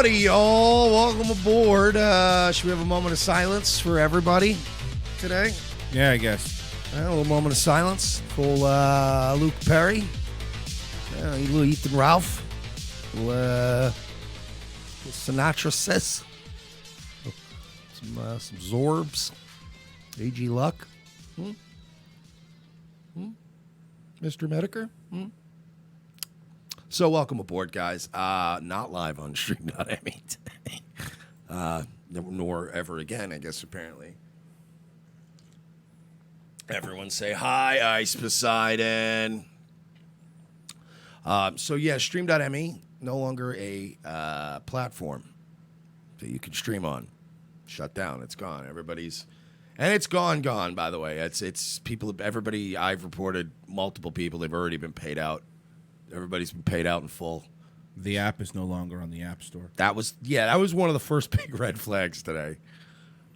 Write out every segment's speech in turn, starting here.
Howdy, y'all. Welcome aboard. Should we have a moment of silence for everybody today? Yeah, I guess. A little moment of silence for Luke Perry, little Ethan Ralph, little Sinatra Sis, some Zorbs, A.G. Luck, Mr. Mediker. So welcome aboard, guys. Not live on Stream.me today, nor ever again, I guess, apparently. Everyone say hi, Ice Poseidon. Stream.me, no longer a platform that you can stream on. Shut down. It's gone. And it's gone, by the way. It's people, everybody, I've reported multiple people, they've already been paid out. Everybody's been paid out in full. The app is no longer on the App Store. That was one of the first big red flags today.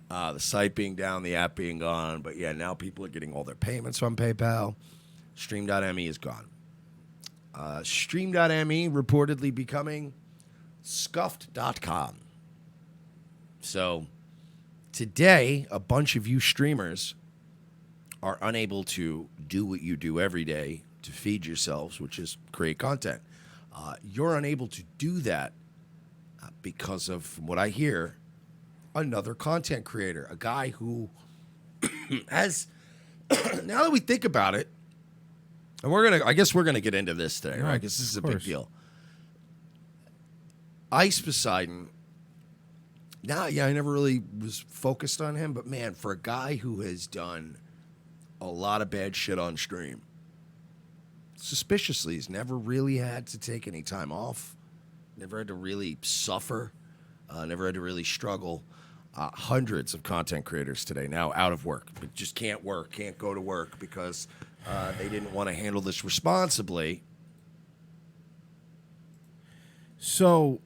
The site being down, the app being gone. But yeah, now people are getting all their payments from PayPal. Stream.me is gone. Stream.me reportedly becoming scuffed.com. So today, a bunch of you streamers are unable to do what you do every day to feed yourselves, which is create content. You're unable to do that because of, from what I hear, another content creator, a guy who has, now that we think about it, and I guess we're gonna get into this today, right? Because this is a big deal. Ice Poseidon. I never really was focused on him, but man, for a guy who has done a lot of bad shit on stream, suspiciously, he's never really had to take any time off, never had to really suffer, never had to really struggle. Hundreds of content creators today now out of work, but just can't go to work because they didn't want to handle this responsibly. So,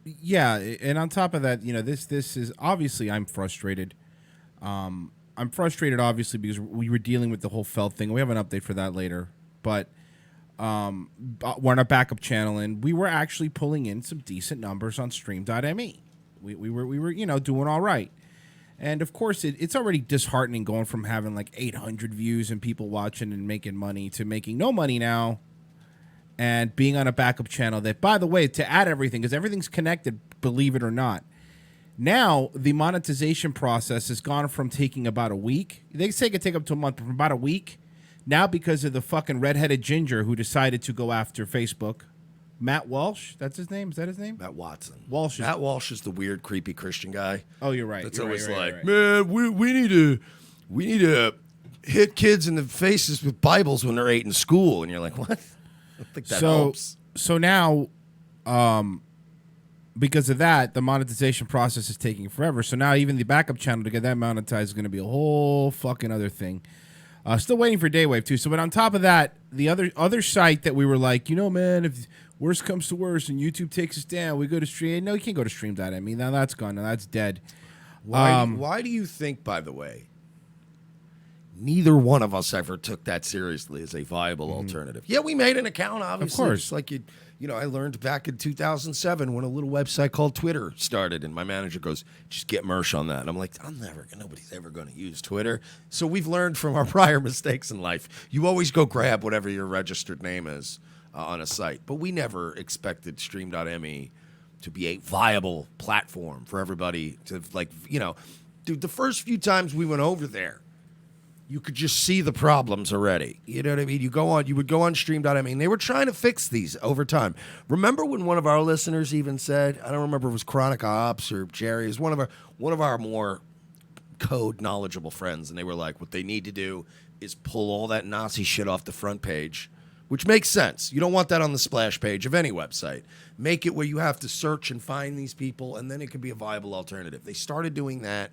yeah, and on top of that, this is obviously I'm frustrated. I'm frustrated, obviously, because we were dealing with the whole Feld thing. We have an update for that later, but we're on a backup channel, and we were actually pulling in some decent numbers on Stream.me. We were doing all right. And of course it's already disheartening going from having like 800 views and people watching and making money to making no money now and being on a backup channel that, by the way, to add everything, because everything's connected, believe it or not. Now the monetization process has gone from taking about a week. They say it could take up to a month, but from about a week. Now because of the fucking redheaded ginger who decided to go after Facebook, Matt Walsh, that's his name? Is that his name? Matt Watson. Matt Walsh is the weird, creepy Christian guy. Oh, you're right. That's you're always right. Man, we need to hit kids in the faces with Bibles when they're 8 in school, and you're like, what? I don't think that helps. So now, because of that, the monetization process is taking forever. So now even the backup channel to get that monetized is going to be a whole fucking other thing. Still waiting for Daywave too. So, but on top of that, the other site that we were like, man, if worst comes to worst and YouTube takes us down, we go to Stream. No, you can't go to Stream.me. Now that's gone. Now that's dead. Why do you think, by the way, neither one of us ever took that seriously as a viable alternative? Yeah, we made an account, obviously. Of course. Just like I learned back in 2007 when a little website called Twitter started, and my manager goes, just get Mersh on that. And I'm like, nobody's ever going to use Twitter. So we've learned from our prior mistakes in life. You always go grab whatever your registered name is on a site. But we never expected Stream.me to be a viable platform for everybody to, dude, the first few times we went over there, you could just see the problems already. You know what I mean? You would go on Stream.me, and they were trying to fix these over time. Remember when one of our listeners even said, I don't remember if it was Chronic Ops or Jerry, it was one of our more code knowledgeable friends, and they were like, what they need to do is pull all that Nazi shit off the front page, which makes sense. You don't want that on the splash page of any website. Make it where you have to search and find these people, and then it could be a viable alternative. They started doing that.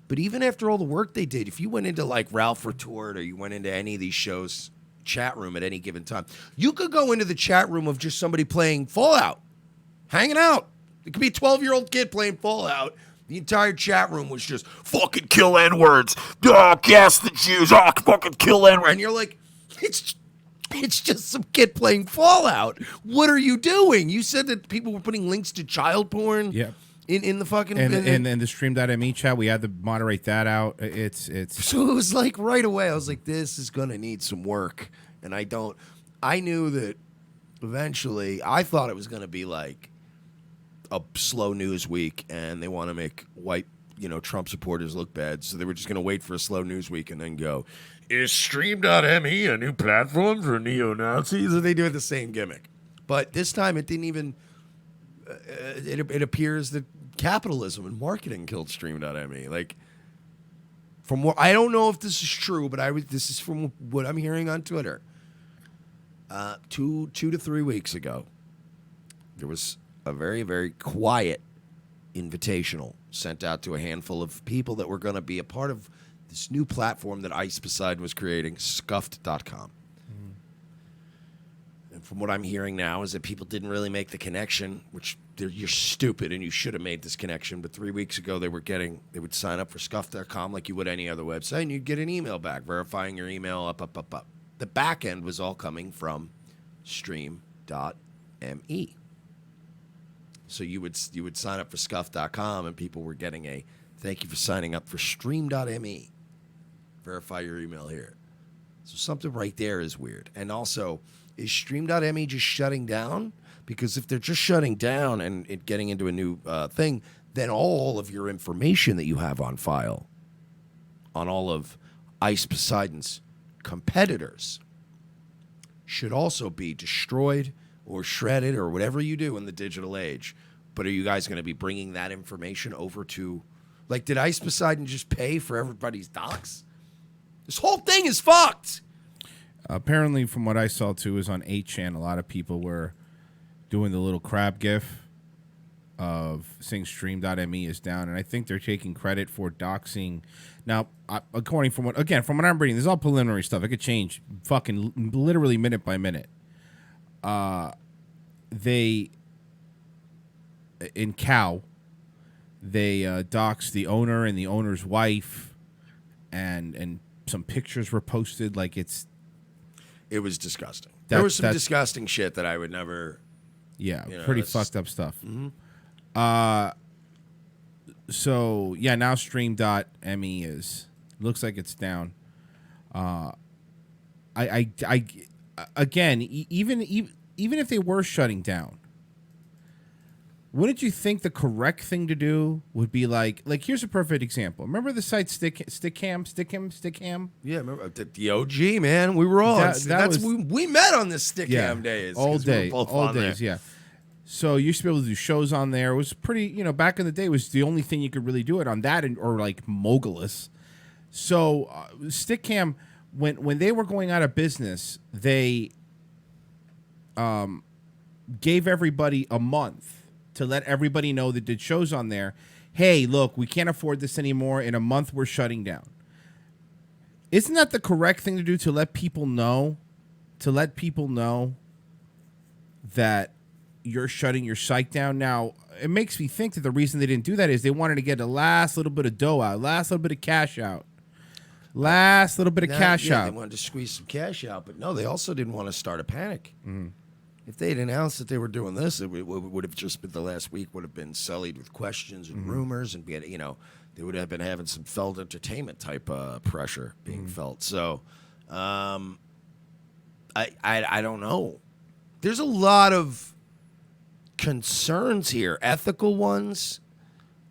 But even after all the work they did, if you went into like Ralph Retort or you went into any of these shows' chat room at any given time, you could go into the chat room of just somebody playing Fallout, hanging out. It could be a 12-year-old kid playing Fallout. The entire chat room was just, fucking kill N-words. Gas the Jews. Fucking kill N-words. And you're like, it's It's just some kid playing Fallout. What are you doing? You said that people were putting links to child porn. Yep. In the fucking And the stream.me chat, we had to moderate that out. It's So it was like right away. I was like, this is gonna need some work, and I knew that eventually. I thought it was gonna be like a slow news week, and they want to make white, Trump supporters look bad, so they were just gonna wait for a slow news week and then go, is Stream.me a new platform for neo-Nazis? And they do it the same gimmick, but this time it didn't even. It appears that capitalism and marketing killed Stream.me. Like, from what I don't know if this is true, but this is from what I'm hearing on Twitter. 2 to 3 weeks ago, there was a very, very quiet invitational sent out to a handful of people that were going to be a part of this new platform that Ice Poseidon was creating, scuffed.com. And from what I'm hearing now is that people didn't really make the connection, which you're stupid and you should have made this connection. But 3 weeks ago, they would sign up for scuff.com like you would any other website, and you'd get an email back verifying your email up. The back end was all coming from stream.me. So you would sign up for scuff.com, and people were getting a thank you for signing up for stream.me. Verify your email here. So something right there is weird. And also, is stream.me just shutting down? Because if they're just shutting down and it getting into a new thing, then all of your information that you have on file on all of Ice Poseidon's competitors should also be destroyed or shredded or whatever you do in the digital age. But are you guys going to be bringing that information over to, like, did Ice Poseidon just pay for everybody's docs? This whole thing is fucked. Apparently, from what I saw too, is on 8chan, a lot of people were doing the little crab gif of saying stream.me is down, and I think they're taking credit for doxing. Now, according from what I'm reading, this is all preliminary stuff. It could change fucking literally minute by minute. They in Cow, they doxed the owner and the owner's wife, and some pictures were posted. Like it was disgusting. There was some disgusting shit that I would never. Yeah, pretty fucked up stuff. Mm-hmm. So yeah, now stream.me looks like it's down. Again, even if they were shutting down, wouldn't you think the correct thing to do would be like here's a perfect example. Remember the site Stickam? Yeah, remember the OG, man. We were all we met on this Stickam days. All days, there. yeah. So you used to be able to do shows on there. It was pretty, back in the day, it was the only thing you could really do it on that, or like Mogulus. So Stickam, when they were going out of business, they gave everybody a month to let everybody know that did shows on there. Hey, look, we can't afford this anymore. In a month, we're shutting down. Isn't that the correct thing to do, to let people know? To let people know that you're shutting your site down. Now, it makes me think that the reason they didn't do that is they wanted to get the last little bit of dough out, last little bit of cash out. They wanted to squeeze some cash out, but no, they also didn't want to start a panic. Mm-hmm. If they had announced that they were doing this, it would have just been, the last week would have been sullied with questions and rumors, and they would have been having some felt entertainment type pressure being felt. So, I don't know. There's a lot of concerns here, ethical ones,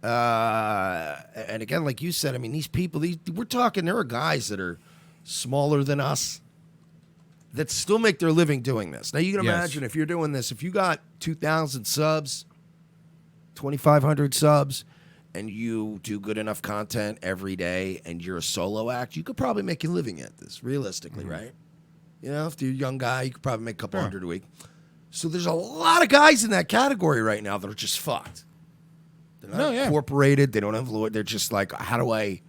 and again, like you said, I mean, these people, we're talking, there are guys that are smaller than us that still make their living doing this. Now you can imagine if you're doing this, if you got 2,000 subs, 2,500 subs, and you do good enough content every day, and you're a solo act, you could probably make a living at this, realistically, right? If you're a young guy, you could probably make a couple hundred a week. So there's a lot of guys in that category right now that are just fucked. They're not incorporated. They don't have Lord. They're just like, how do I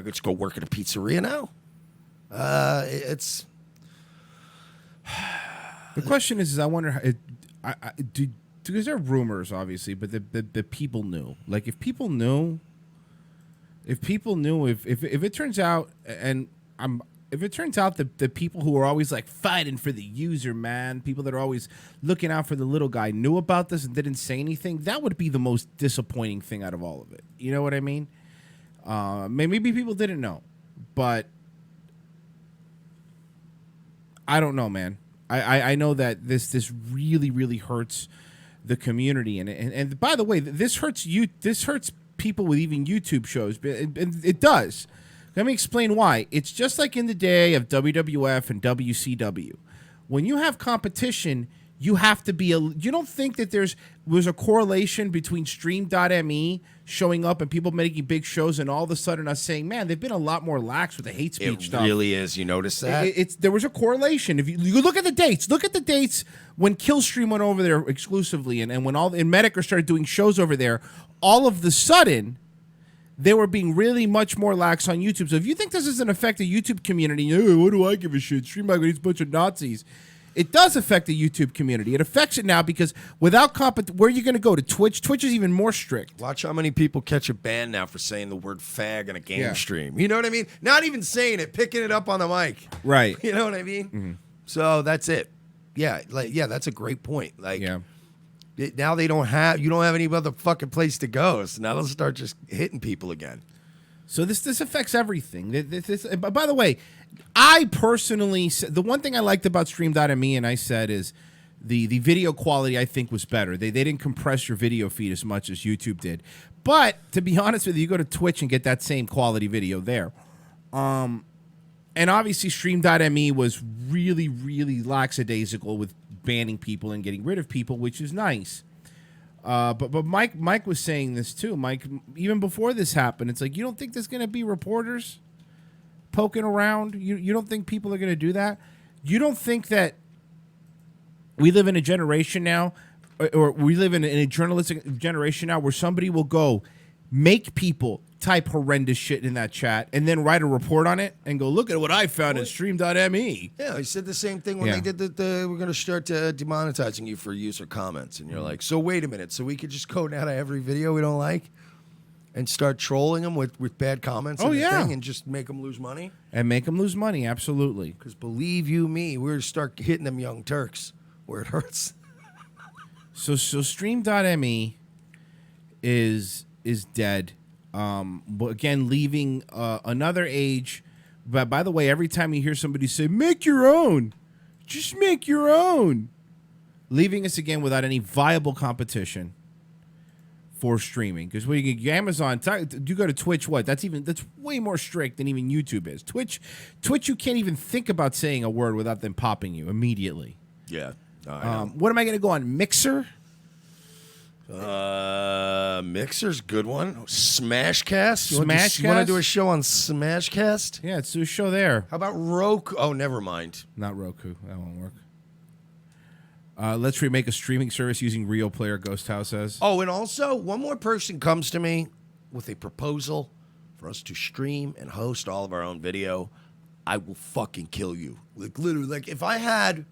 just go work at a pizzeria now? It's. The question is I wonder, because there are rumors, obviously, but the people knew. Like, if people knew, if it turns out, and if it turns out that the people who are always like fighting for the user, man, people that are always looking out for the little guy knew about this and didn't say anything, that would be the most disappointing thing out of all of it. You know what I mean? Maybe people didn't know, but I don't know, man. I know that this really, really hurts the community, and by the way, this hurts you. This hurts people with even YouTube shows, and it does. Let me explain why. It's just like in the day of WWF and WCW. When you have competition, you have to be you don't think that was a correlation between Stream.me showing up and people making big shows and all of a sudden us saying, man, they've been a lot more lax with the hate speech stuff. It really is. You notice that? There was a correlation. If you look at the dates, when Killstream went over there exclusively and when Medicare started doing shows over there, all of the sudden they were being really much more lax on YouTube. So if you think this doesn't affect the YouTube community, what do I give a shit? Stream like these bunch of Nazis. It does affect the YouTube community. It affects it now because without where are you going to go? To Twitch? Twitch is even more strict. Watch how many people catch a ban now for saying the word fag in a game stream. You know what I mean? Not even saying it, picking it up on the mic. Right. You know what I mean? Mm-hmm. So that's it. Yeah, that's a great point. Now you don't have any other fucking place to go. So now they'll start just hitting people again. So this affects everything. By the way, I personally, the one thing I liked about Stream.me, and I said, is the video quality I think was better. They didn't compress your video feed as much as YouTube did. But to be honest with you, you go to Twitch and get that same quality video there. And obviously Stream.me was really, really lackadaisical with banning people and getting rid of people, which is nice. But Mike was saying this too. Mike, even before this happened, it's like, you don't think there's going to be reporters poking around? You don't think people are going to do that? You don't think that we live in a generation now, or we live in a journalistic generation now where somebody will go make people type horrendous shit in that chat and then write a report on it and go, look at what I found in Stream.me. Yeah, I said the same thing when they did we're going to start demonetizing you for user comments. And you're like, so wait a minute. So we could just go down to every video we don't like and start trolling them with bad comments and just make them lose money? And make them lose money, absolutely. Because believe you me, we're going to start hitting them young Turks where it hurts. So Stream.me is dead. But again, leaving another age. But by the way, every time you hear somebody say, make your own, just make your own, leaving us again without any viable competition for streaming. Because when you get Amazon, you go to Twitch, that's way more strict than even YouTube is. Twitch, you can't even think about saying a word without them popping you immediately. Yeah. What am I going to go on? Mixer? Mixer's good one. Smashcast. You want to do a show on Smashcast? Yeah, let's do a show there. How about Roku? Oh, never mind. Not Roku. That won't work. Let's remake a streaming service using Real Player, Ghost House says. Oh, and also, one more person comes to me with a proposal for us to stream and host all of our own video. I will fucking kill you. Like, literally, like, if I had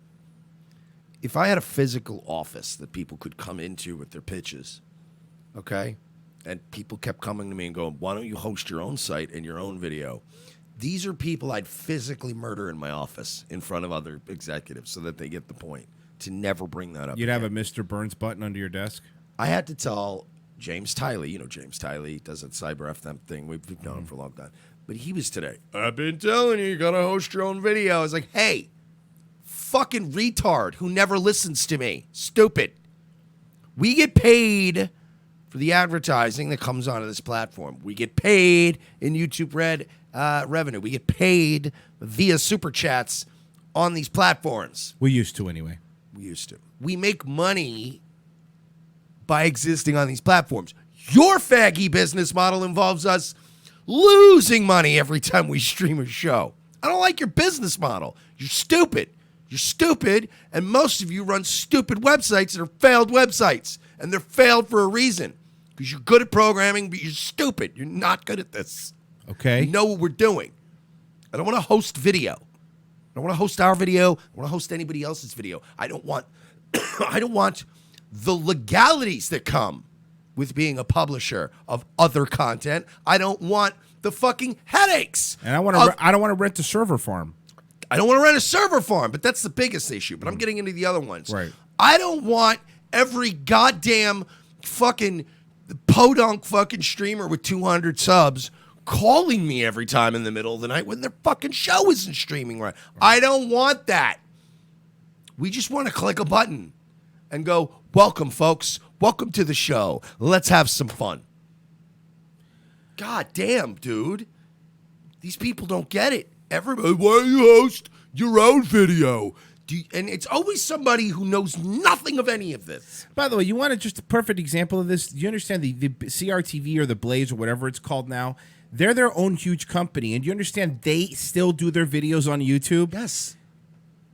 a physical office that people could come into with their pitches, okay, and people kept coming to me and going, why don't you host your own site and your own video? These are people I'd physically murder in my office in front of other executives so that they get the point to never bring that up. You'd have a Mr. Burns button under your desk? I had to tell James Tiley, James Tiley does that Cyber FM thing. We've known him for a long time. But he was today, I've been telling you got to host your own video. I was like, hey, fucking retard who never listens to me. Stupid. We get paid for the advertising that comes onto this platform. We get paid in YouTube revenue. We get paid via super chats on these platforms. We used to anyway. We used to. We make money by existing on these platforms. Your faggy business model involves us losing money every time we stream a show. I don't like your business model. You're stupid. You're stupid, and most of you run stupid websites that are failed websites, and they're failed for a reason. Because you're good at programming, but you're stupid. You're not good at this. Okay. You know what we're doing. I don't want to host video. I don't want to host our video. I don't want to host anybody else's video. I don't want the legalities that come with being a publisher of other content. I don't want the fucking headaches. And I don't want to rent a server farm. I don't want to rent a server farm, but that's the biggest issue. But I'm getting into the other ones. Right. I don't want every goddamn fucking podunk fucking streamer with 200 subs calling me every time in the middle of the night when their fucking show isn't streaming right. I don't want that. We just want to click a button and go, welcome, folks. Welcome to the show. Let's have some fun. God damn, dude. These people don't get it. Everybody, why do you host your own video? And it's always somebody who knows nothing of any of this. By the way, you want just a perfect example of this? You understand the CRTV or the Blaze or whatever it's called now? They're their own huge company. And you understand they still do their videos on YouTube? Yes.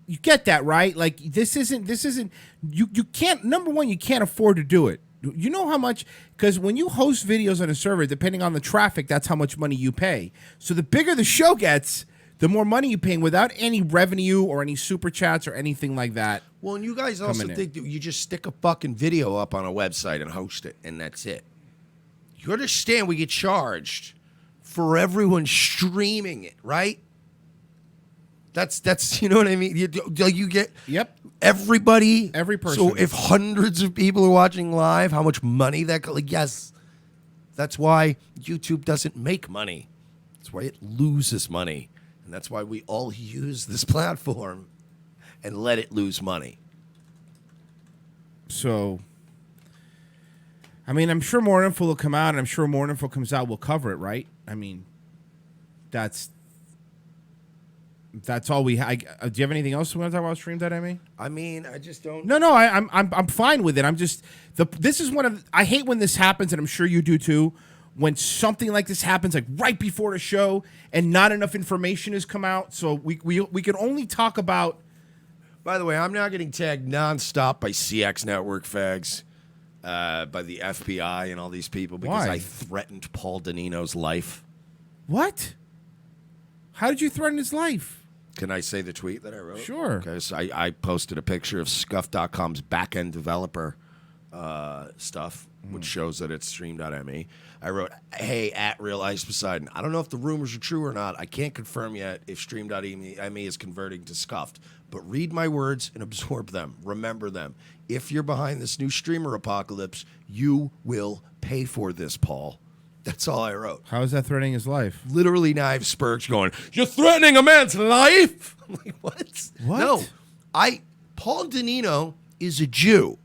You get that, right? Like, this isn't, you can't, number one, you can't afford to do it. You know how much, because when you host videos on a server, depending on the traffic, that's how much money you pay. So the bigger the show gets, the more money you're paying without any revenue or any super chats or anything like that. Well, and you guys also think that you just stick a fucking video up on a website and host it, and that's it. You understand we get charged for everyone streaming it, right? That's you know what I mean? You get every person. So if hundreds of people are watching live, how much money that like yes. That's why YouTube doesn't make money. That's why it loses money. And that's why we all use this platform and let it lose money. So I mean, I'm sure more info will come out, and I'm sure more info comes out, we'll cover it, right? I mean, that's all we have. Do you have anything else we want to talk about stream.me? I mean, I just don't. No, I'm fine with it. I'm just this is one of I hate when this happens, and I'm sure you do too. When something like this happens, like right before the show, and not enough information has come out, so we can only talk about. By the way, I'm now getting tagged nonstop by CX Network fags, by the FBI and all these people because I threatened Paul Danino's life. What? How did you threaten his life? Can I say the tweet that I wrote? Sure. Okay, so I posted a picture of Scuff.com's back-end developer stuff, which shows that it's stream.me. I wrote, hey, at Real Ice Poseidon. I don't know if the rumors are true or not. I can't confirm yet if stream.me is converting to Scuffed. But read my words and absorb them. Remember them. If you're behind this new streamer apocalypse, you will pay for this, Paul. That's all I wrote. How is that threatening his life? Literally, now I have Spurks going, you're threatening a man's life? I'm like, what? No. Paul Danino is a Jew.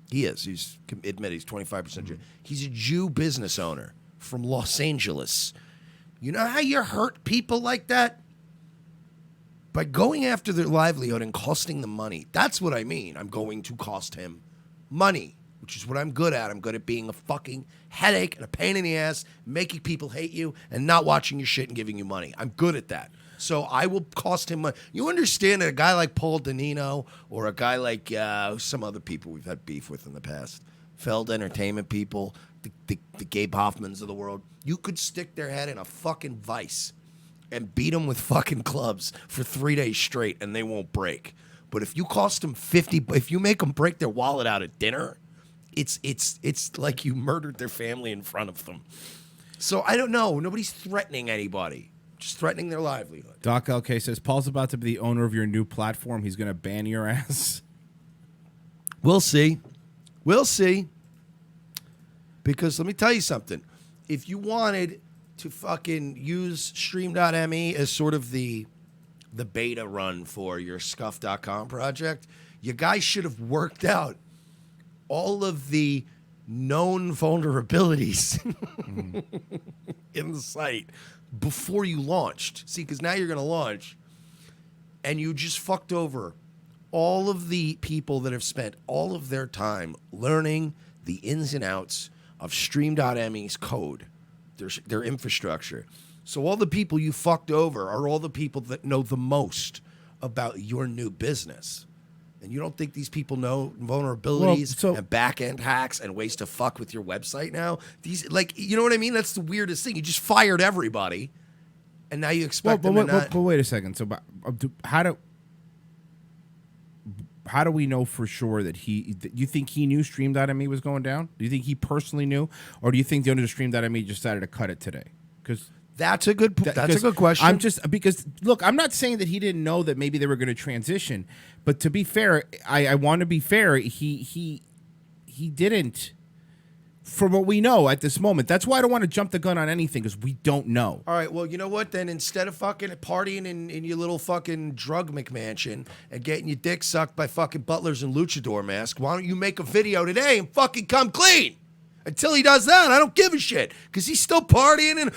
He is. He's 25% Jew. He's a Jew business owner from Los Angeles. You know how you hurt people like that? By going after their livelihood and costing them money. That's what I mean. I'm going to cost him money, which is what I'm good at. I'm good at being a fucking headache and a pain in the ass, making people hate you and not watching your shit and giving you money. I'm good at that. So I will cost him money. You understand that a guy like Paul Danino or a guy like some other people we've had beef with in the past, Feld Entertainment people, the Gabe Hoffmans of the world, you could stick their head in a fucking vice and beat them with fucking clubs for 3 days straight and they won't break. But if you cost them if you make them break their wallet out at dinner, it's like you murdered their family in front of them. So I don't know. Nobody's threatening anybody. Just threatening their livelihood. Doc LK says, Paul's about to be the owner of your new platform. He's going to ban your ass. We'll see. We'll see. Because let me tell you something. If you wanted to fucking use stream.me as sort of the beta run for your scuff.com project, you guys should have worked out all of the known vulnerabilities in the site before you launched. See, because now you're going to launch, and you just fucked over all of the people that have spent all of their time learning the ins and outs of stream.me's code, their infrastructure. So all the people you fucked over are all the people that know the most about your new business. And you don't think these people know vulnerabilities and back-end hacks and ways to fuck with your website now? These, like, you know what I mean? That's the weirdest thing. You just fired everybody, and now you expect them to not... But wait a second. So how do we know for sure that you think he knew Stream.me was going down? Do you think he personally knew? Or do you think the owner of Stream.me just decided to cut it today? Because That's a good. That's a good question. I'm just because look, I'm not saying that he didn't know that maybe they were going to transition, but to be fair, I want to be fair. He didn't. From what we know at this moment, that's why I don't want to jump the gun on anything because we don't know. All right, well, you know what? Then instead of fucking partying in your little fucking drug McMansion and getting your dick sucked by fucking butlers and luchador masks, why don't you make a video today and fucking come clean? Until he does that, I don't give a shit because he's still partying in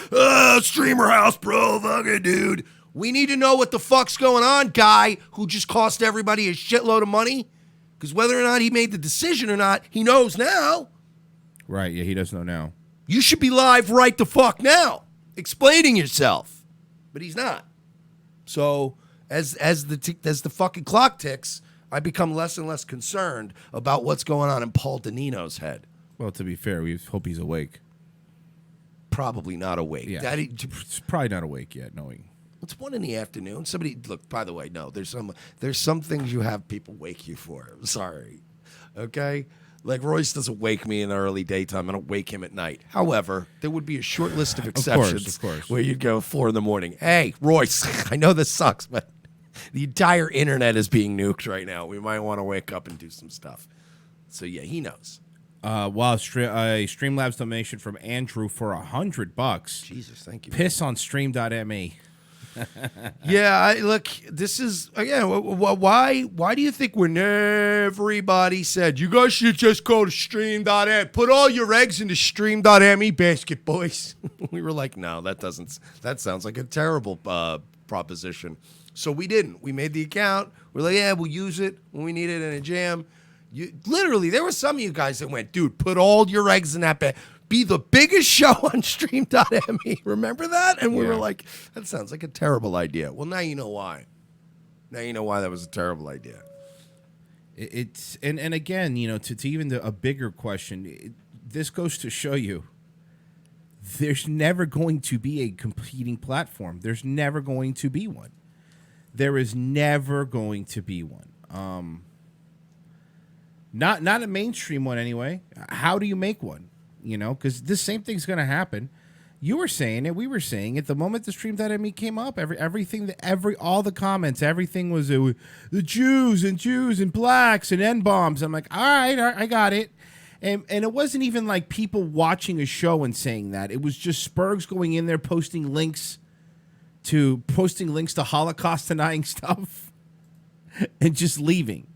streamer house, bro, fucking dude. We need to know what the fuck's going on, guy who just cost everybody a shitload of money. Because whether or not he made the decision or not, he knows now. Right? Yeah, he does know now. You should be live right the fuck now, explaining yourself, but he's not. So as the fucking clock ticks, I become less and less concerned about what's going on in Paul Danino's head. Well, to be fair, we hope he's awake. Probably not awake. Yeah, Daddy, he's probably not awake yet, knowing. it's 1 PM. Somebody look. By the way, no. There's some things you have people wake you for. I'm sorry. Okay. Like Royce doesn't wake me in the early daytime. I don't wake him at night. However, there would be a short list of exceptions of course. where you'd go 4 AM. Hey, Royce, I know this sucks, but the entire internet is being nuked right now. We might want to wake up and do some stuff. So yeah, he knows. A Streamlabs donation from Andrew for $100. Jesus, thank you. Piss on stream.me. Yeah, look, this is again. Why do you think when everybody said you guys should just go to stream.me, put all your eggs into stream.me basket, boys? We were like, no, that sounds like a terrible proposition. So we didn't. We made the account. We're like, yeah, we'll use it when we need it in a jam. Literally, there were some of you guys that went, dude, put all your eggs in that bag. Be the biggest show on stream.me. Remember that? And we were like, that sounds like a terrible idea. Well, now you know why. Now you know why that was a terrible idea. It's and again, to even a bigger question, this goes to show you there's never going to be a competing platform. There's never going to be one. There is never going to be one. Not a mainstream one anyway. How do you make one? Because this same thing's going to happen. You were saying it. We were saying it. The moment the stream.me came up, all the comments, everything was the Jews and blacks and N-bombs. I'm like, all right, I got it. And it wasn't even like people watching a show and saying that. It was just Spurgs going in there posting links to Holocaust denying stuff and just leaving,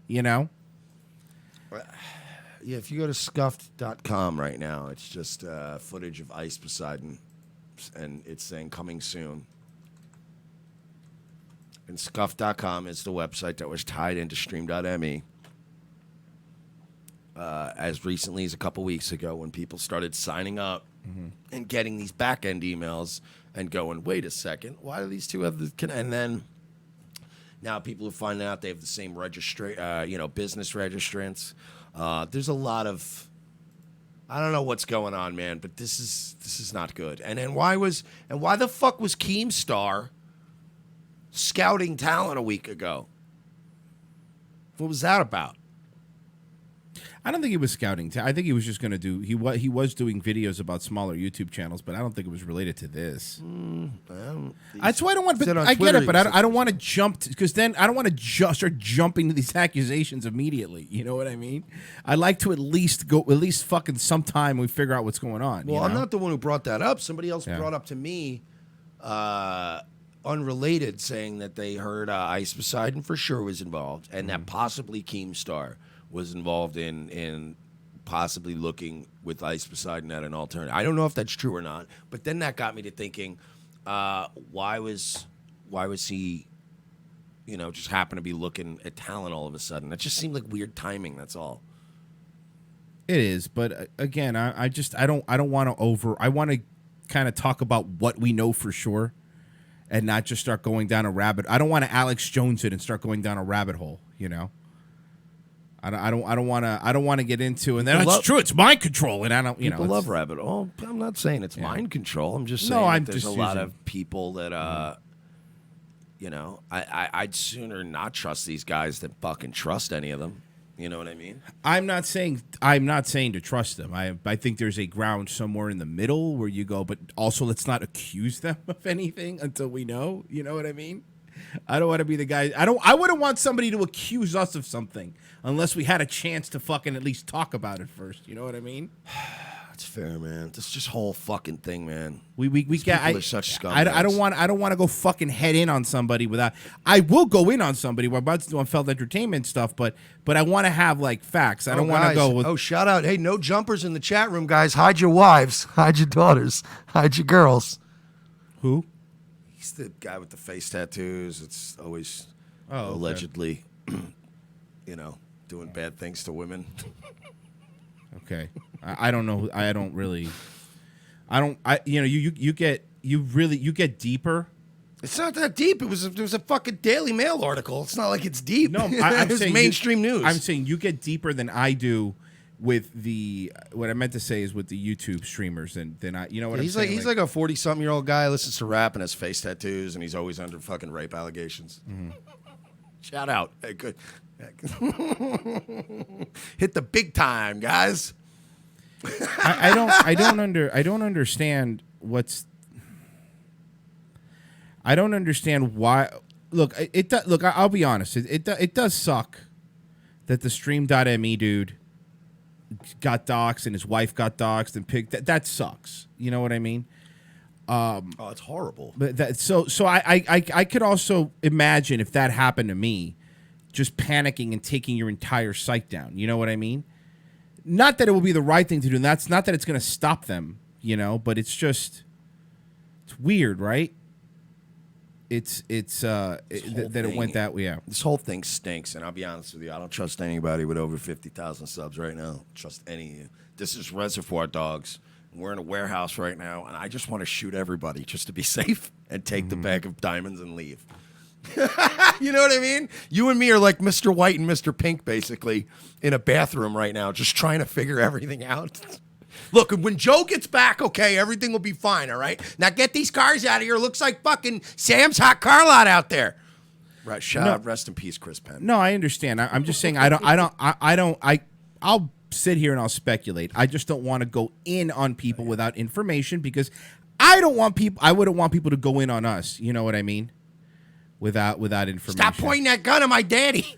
Yeah, if you go to scuffed.com right now, it's just footage of Ice Poseidon, and it's saying coming soon. And scuffed.com is the website that was tied into stream.me as recently as a couple weeks ago when people started signing up and getting these back-end emails and going, wait a second, why do these two have the... And then now people are finding out they have the same business registrants. There's a lot of, I don't know what's going on, man, but this is not good. And then why the fuck was Keemstar scouting talent a week ago? What was that about? I don't think he was scouting. I think he was just going to do. He was doing videos about smaller YouTube channels, but I don't think it was related to this. That's why I don't want. But I get it, but I don't want to jump because then I don't want to start jumping to these accusations immediately. You know what I mean? I like to at least fucking sometime we figure out what's going on. Well, I'm not the one who brought that up. Somebody else brought up to me, unrelated, saying that they heard Ice Poseidon for sure was involved, and that possibly Keemstar was involved in possibly looking with Ice Poseidon at an alternative. I don't know if that's true or not, but then that got me to thinking, why was he, just happen to be looking at talent all of a sudden? That just seemed like weird timing. That's all. It is, but again, I don't want to I want to kind of talk about what we know for sure, and not just start going down a rabbit. I don't want to Alex Jones it and start going down a rabbit hole. I don't want to get into, and then it's true. It's mind control, and I don't. People love rabbit hole. I'm not saying it's mind control. I'm just saying there's a lot of people that I'd sooner not trust these guys than fucking trust any of them. You know what I mean? I'm not saying to trust them. I think there's a ground somewhere in the middle where you go, but also let's not accuse them of anything until we know. You know what I mean? I don't want to be the guy. I wouldn't want somebody to accuse us of something unless we had a chance to fucking at least talk about it first. You know what I mean? That's fair, man. This just whole fucking thing, man. We get. People are such scumbags. I don't want to go fucking head in on somebody without. I will go in on somebody. We're about to do on Felt Entertainment stuff, but I want to have like facts. I don't want to go with. Oh, shout out! Hey, no jumpers in the chat room, guys. Hide your wives, hide your daughters, hide your girls. Who? He's the guy with the face tattoos. It's always okay. allegedly, doing bad things to women. Okay, I don't know. I don't really. You get deeper. It's not that deep. It was a fucking Daily Mail article. It's not like it's deep. No, I'm it's saying mainstream news. I'm saying you get deeper than I do with the. What I meant to say is with the YouTube streamers, and then I. You know what I'm saying? He's like a 40-something-year-old guy, listens to rap and has face tattoos, and he's always under fucking rape allegations. Mm-hmm. Shout out. Hey, good. Hit the big time, guys. I don't understand what's. I don't understand why. Look, I'll be honest. It does suck that the Stream.me dude got doxxed and his wife got doxxed and picked. That sucks. You know what I mean? It's horrible. But so I could also imagine if that happened to me, just panicking and taking your entire site down. You know what I mean? Not that it will be the right thing to do. And that's not that it's going to stop them, but it's weird, right? That it went that way. Yeah. This whole thing stinks, and I'll be honest with you. I don't trust anybody with over 50,000 subs right now. I don't trust any of you. This is Reservoir Dogs. We're in a warehouse right now, and I just want to shoot everybody just to be safe and take the bag of diamonds and leave. You know what I mean? You and me are like Mr. White and Mr. Pink, basically, in a bathroom right now, just trying to figure everything out. Look, when Joe gets back, okay, everything will be fine, all right? Now get these cars out of here. Looks like fucking Sam's hot car lot out there. Right, shout out, rest in peace, Chris Penn. No, I understand. I'm just saying I'll sit here and I'll speculate. I just don't want to go in on people without information because I wouldn't want people to go in on us. You know what I mean? Without information. Stop pointing that gun at my daddy.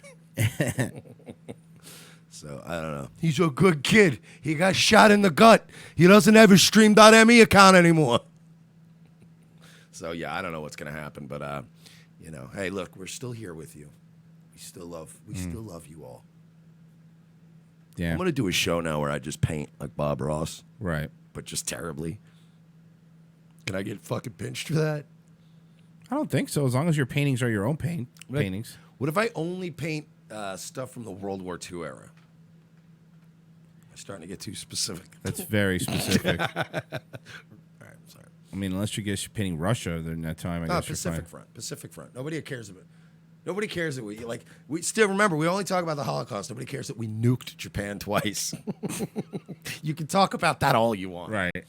So, I don't know. He's a good kid. He got shot in the gut. He doesn't have his Stream.me account anymore. So, yeah, I don't know what's going to happen. But, hey, look, we're still here with you. We still love you all. Yeah. I'm going to do a show now where I just paint like Bob Ross. Right. But just terribly. Can I get fucking pinched for that? I don't think so. As long as your paintings are your own paintings. What if I only paint stuff from the World War II era? I'm starting to get too specific. That's very specific. All right, I'm sorry. I mean, unless you're painting Russia during that time, I guess Pacific Front. Pacific Front. Nobody cares about it. Nobody cares that we still remember, we only talk about the Holocaust. Nobody cares that we nuked Japan twice. You can talk about that all you want. Right.